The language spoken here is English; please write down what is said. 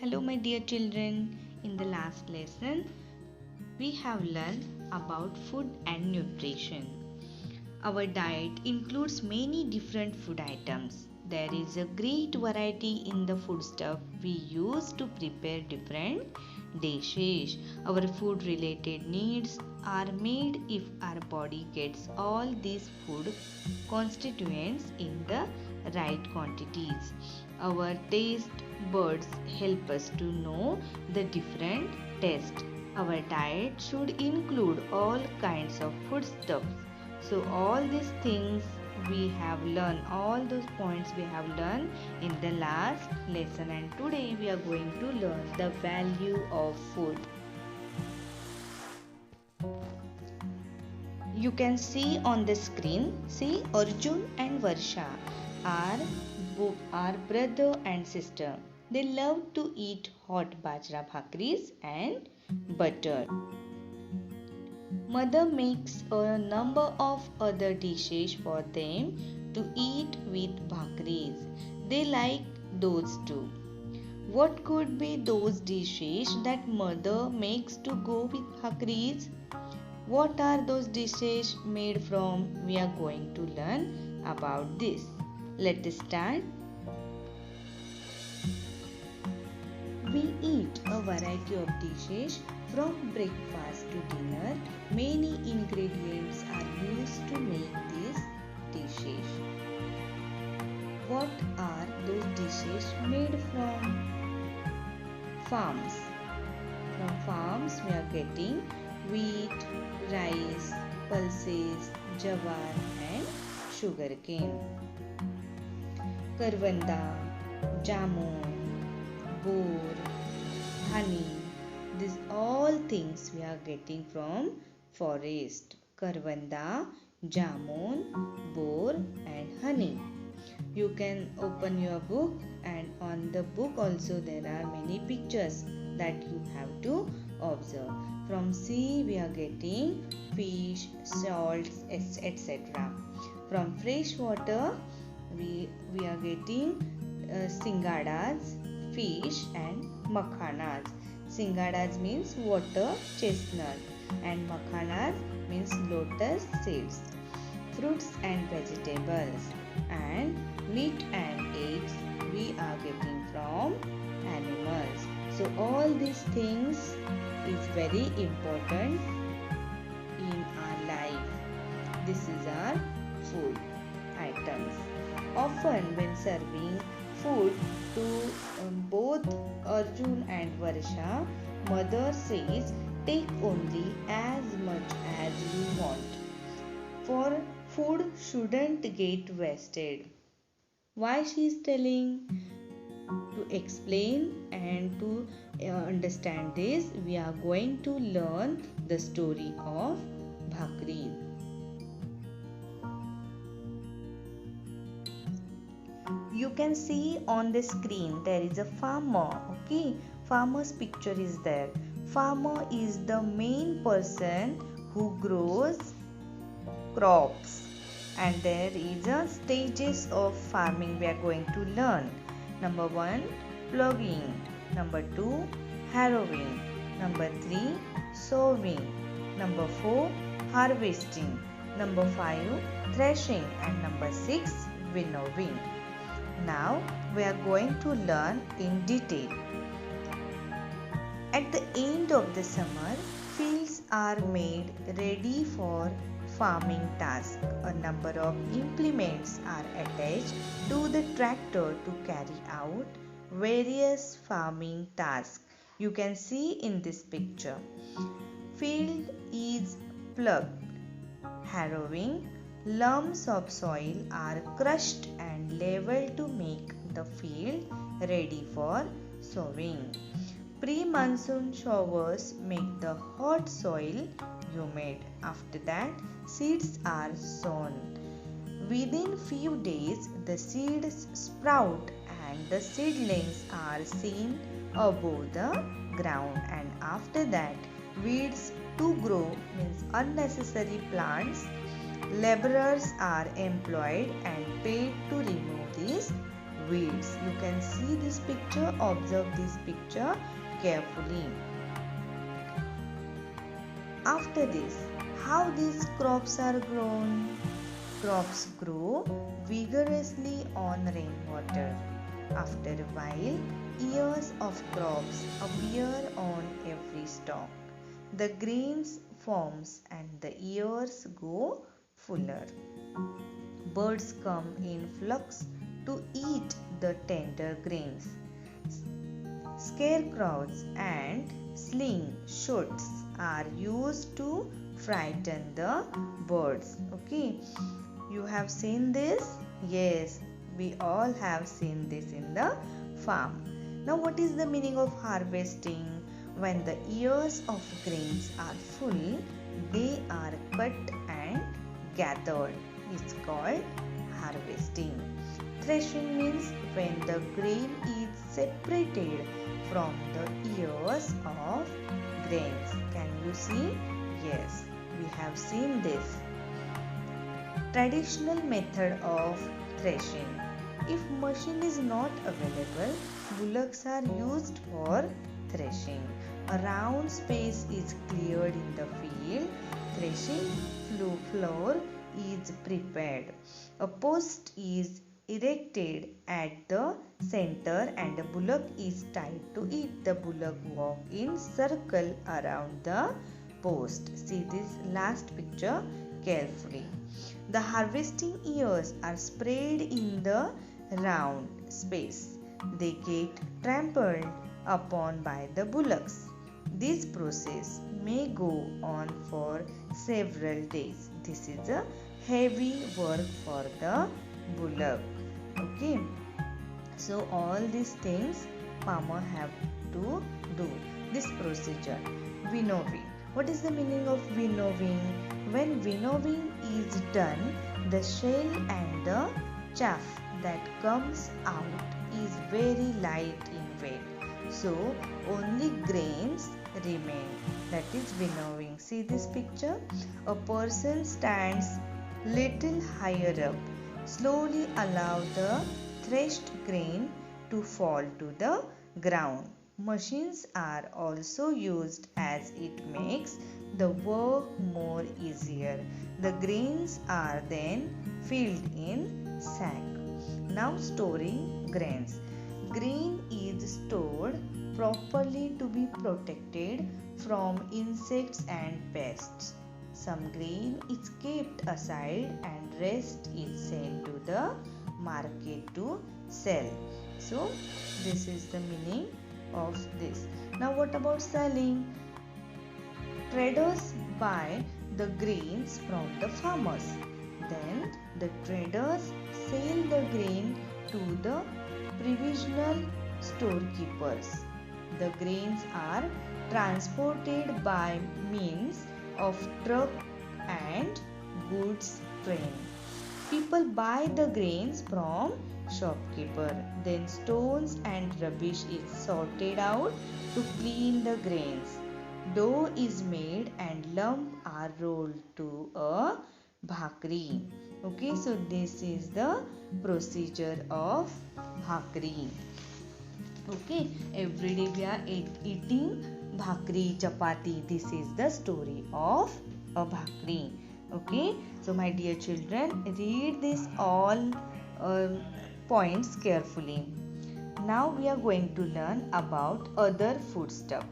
Hello my dear children. In the last lesson, we have learned about food and nutrition. Our diet includes many different food items. There is a great variety in the foodstuff we use to prepare different dishes. Our food related needs are made if our body gets all these food constituents in the right quantities. Our taste buds help us to know the different tastes. Our diet should include all kinds of foodstuffs. So all these things we have learned, all those points we have learned in the last lesson, and today we are going to learn the value of food. You can see on the screen, see Arjun and Varsha are brother and sister. They love to eat hot bajra bhakris and butter. Mother makes a number of other dishes for them to eat with bhakris. They like those too. What could be those dishes that mother makes to go with bhakris? What are those dishes made from? We are going to learn about this. Let us start. We eat a variety of dishes from breakfast to dinner. Many ingredients are used to make these dishes. What are those dishes made from? Farms. From farms we are getting wheat, rice, pulses, jawar and sugarcane. Karvanda, jamun, boar, honey. These all things we are getting from forest. Karvanda, jamun, boar and honey. You can open your book, and on the book also there are many pictures that you have to observe. From sea we are getting fish, salts, etc. From fresh water we are getting singadas, fish and makhanas. Singadas means water chestnut and makhanas means lotus seeds. Fruits and vegetables, and meat and eggs we are getting from animals. So all these things is very important in our life. This is our food items. Often when serving food to both Arjun and Varsha, mother says take only as much as you want, for food shouldn't get wasted. Why she is telling? To explain and to understand this, we are going to learn the story of Bhakri. You can see on the screen there is a farmer. Okay, farmer's picture is there. Farmer is the main person who grows crops, and there is a stages of farming we are going to learn. Number 1, ploughing. Number 2, harrowing. Number 3, sowing. Number 4, harvesting. Number 5, threshing. And number 6, winnowing. Now we are going to learn in detail. At the end of the summer, fields are made ready for farming task. A number of implements are attached to the tractor to carry out various farming tasks. You can see in this picture. Field is plugged. Harrowing. Lumps of soil are crushed and leveled to make the field ready for sowing. Pre-monsoon showers make the hot soil humid. After that, seeds are sown. Within few days, the seeds sprout and the seedlings are seen above the ground. And after that, weeds to grow means unnecessary plants. Laborers are employed and paid to remove these weeds. You can see this picture, observe this picture carefully. After this, how these crops are grown? Crops grow vigorously on rainwater. After a while, ears of crops appear on every stalk. The grains forms and the ears go fuller. Birds come in flocks to eat the tender grains. Scarecrows and slingshots are used to frighten the birds. Okay, you have seen this? Yes, we all have seen this in the farm. Now, what is the meaning of harvesting? When the ears of grains are full, they are cut and gathered. It's called harvesting. Threshing means when the grain is separated from the ears of grains. Can you see? Yes, we have seen this. Traditional method of threshing. If machine is not available, bullocks are used for threshing. A round space is cleared in the field. Threshing floor is prepared. A post is erected at the center and a bullock is tied to it. The bullock walk in circle around the post. See this last picture carefully. The harvesting ears are spread in the round space. They get trampled upon by the bullocks. This process may go on for several days. This is a heavy work for the bullock. Okay, so all these things farmer have to do. This procedure, winnowing. What is the meaning of winnowing? When winnowing is done, the shell and the chaff that comes out is very light in weight. So only grains remain. That is winnowing. See this picture? A person stands little higher up. Slowly allow the threshed grain to fall to the ground. Machines are also used as it makes the work more easier. The grains are then filled in sack. Now storing grains. Grain is stored properly to be protected from insects and pests. Some grain is kept aside and rest is sent to the market to sell. So this is the meaning of this. Now what about selling? Traders buy the grains from the farmers. Then the traders sell the grain to the provisional storekeepers. The grains are transported by means of truck and goods train. People buy the grains from shopkeeper. Then stones and rubbish is sorted out to clean the grains. Dough is made and lump are rolled to a bhakri. Okay, so this is the procedure of bhakri. Okay, every day we are eating bhakri, chapati. This is the story of a bhakri. Okay, so my dear children, read this all points carefully. Now we are going to learn about other food stuff.